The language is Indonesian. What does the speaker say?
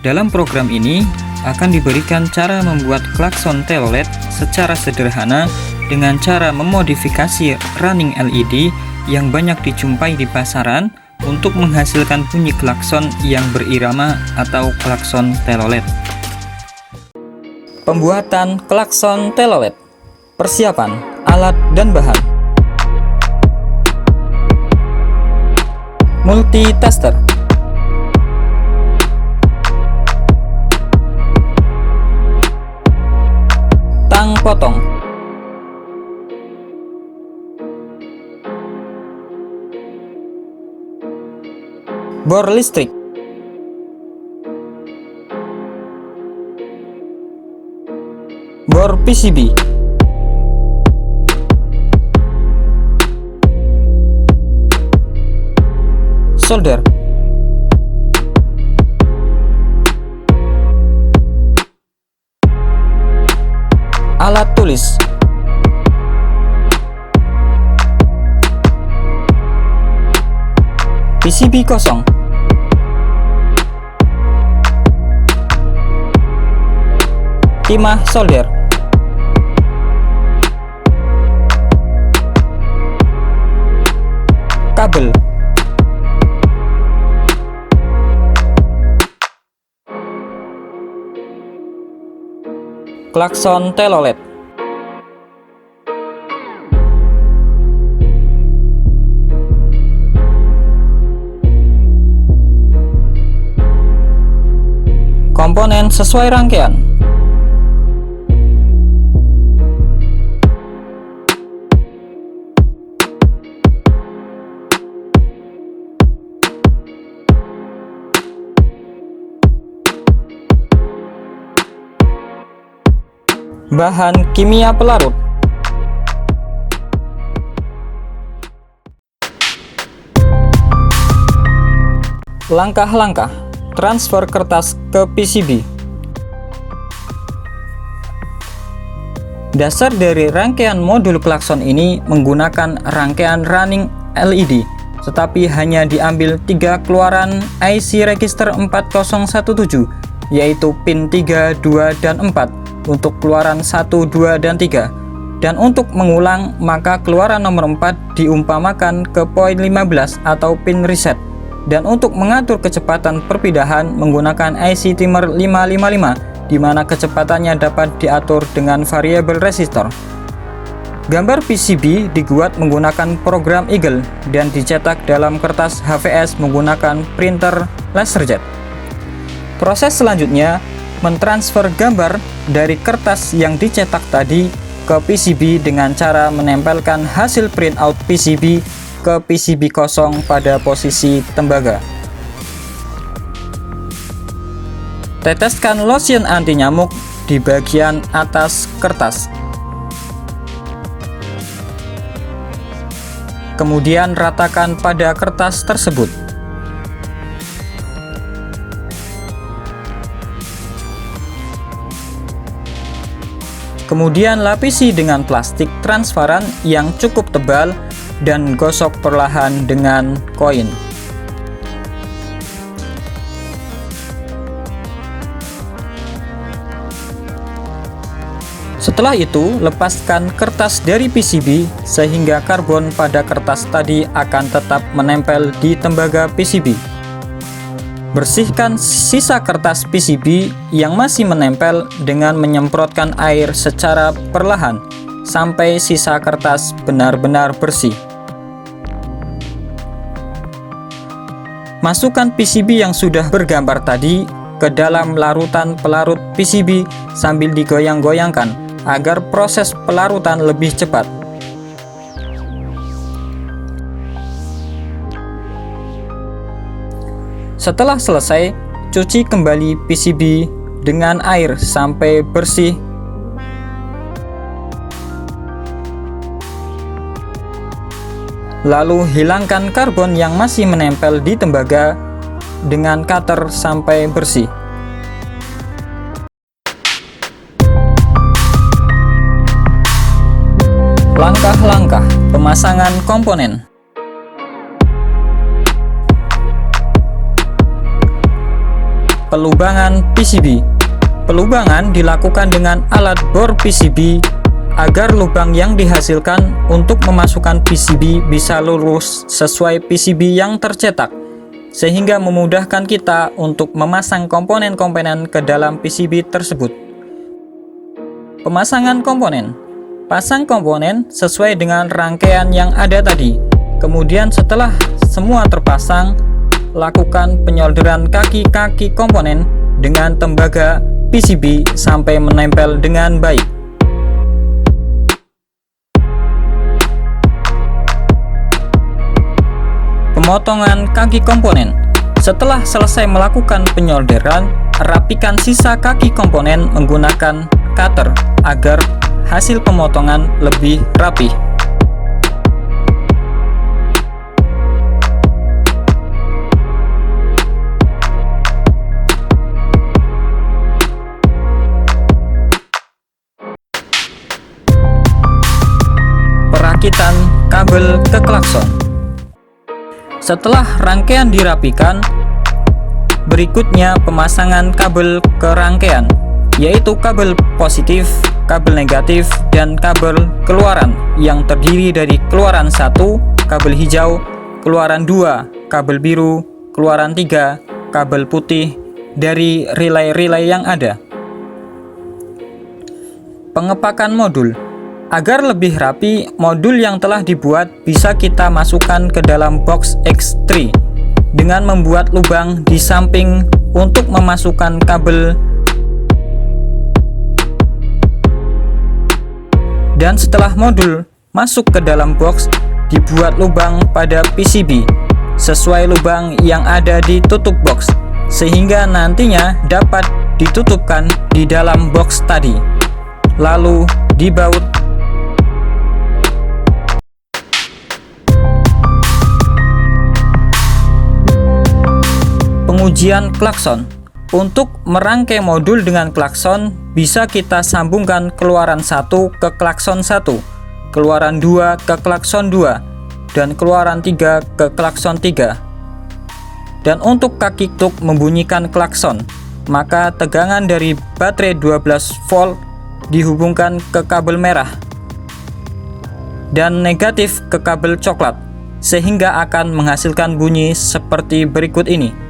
Dalam program ini akan diberikan cara membuat klakson telolet secara sederhana dengan cara memodifikasi running LED yang banyak dijumpai di pasaran untuk menghasilkan bunyi klakson yang berirama atau klakson telolet. Pembuatan klakson telolet. Persiapan alat dan bahan. Multitester. Tang potong. Bor listrik. Bor PCB. Solder. Alat tulis. PCB kosong. Timah solder. Kabel. Klakson telolet. Komponen sesuai rangkaian. Bahan kimia pelarut. Langkah-langkah transfer kertas ke PCB. Dasar dari rangkaian modul klakson ini menggunakan rangkaian running LED, tetapi hanya diambil 3 keluaran IC register 4017, yaitu pin 3, 2, dan 4 untuk keluaran 1, 2, dan 3. Dan untuk mengulang, maka keluaran nomor 4 diumpamakan ke poin 15 atau pin reset. Dan untuk mengatur kecepatan perpindahan menggunakan IC timer 555, di mana kecepatannya dapat diatur dengan variabel resistor. Gambar PCB dibuat menggunakan program Eagle dan dicetak dalam kertas HVS menggunakan printer LaserJet. Proses selanjutnya mentransfer gambar dari kertas yang dicetak tadi ke PCB dengan cara menempelkan hasil printout PCB ke PCB kosong pada posisi tembaga. Teteskan lotion anti nyamuk di bagian atas kertas. Kemudian ratakan pada kertas tersebut. Kemudian lapisi dengan plastik transparan yang cukup tebal dan gosok perlahan dengan koin. Setelah itu, lepaskan kertas dari PCB sehingga karbon pada kertas tadi akan tetap menempel di tembaga PCB. Bersihkan sisa kertas PCB yang masih menempel dengan menyemprotkan air secara perlahan sampai sisa kertas benar-benar bersih. Masukkan PCB yang sudah bergambar tadi ke dalam larutan pelarut PCB sambil digoyang-goyangkan agar proses pelarutan lebih cepat. Setelah selesai, cuci kembali PCB dengan air sampai bersih. Lalu hilangkan karbon yang masih menempel di tembaga dengan cutter sampai bersih. Langkah-langkah pemasangan komponen. Pelubangan PCB. Pelubangan dilakukan dengan alat bor PCB agar lubang yang dihasilkan untuk memasukkan PCB bisa lurus sesuai PCB yang tercetak, sehingga memudahkan kita untuk memasang komponen-komponen ke dalam PCB tersebut. Pemasangan komponen. Pasang komponen sesuai dengan rangkaian yang ada tadi. Kemudian setelah semua terpasang, lakukan penyolderan kaki-kaki komponen dengan tembaga PCB sampai menempel dengan baik. Pemotongan kaki komponen. Setelah selesai melakukan penyolderan, rapikan sisa kaki komponen menggunakan cutter agar hasil pemotongan lebih rapi. Perakitan kabel ke klakson. Setelah rangkaian dirapikan, berikutnya pemasangan kabel ke rangkaian, yaitu kabel positif, kabel negatif, dan kabel keluaran yang terdiri dari keluaran 1, kabel hijau, keluaran 2, kabel biru, keluaran 3, kabel putih dari relay-relay yang ada. Pengepakan modul. Agar lebih rapi, modul yang telah dibuat bisa kita masukkan ke dalam box X3 dengan membuat lubang di samping untuk memasukkan kabel. Dan setelah modul masuk ke dalam box, dibuat lubang pada PCB sesuai lubang yang ada di tutup box, sehingga nantinya dapat ditutupkan di dalam box tadi, lalu dibaut. Pengujian klakson. Untuk merangkai modul dengan klakson, bisa kita sambungkan keluaran 1 ke klakson 1, keluaran 2 ke klakson 2, dan keluaran 3 ke klakson 3. Dan untuk kaki tuk membunyikan klakson, maka tegangan dari baterai 12 volt dihubungkan ke kabel merah dan negatif ke kabel coklat, sehingga akan menghasilkan bunyi seperti berikut ini.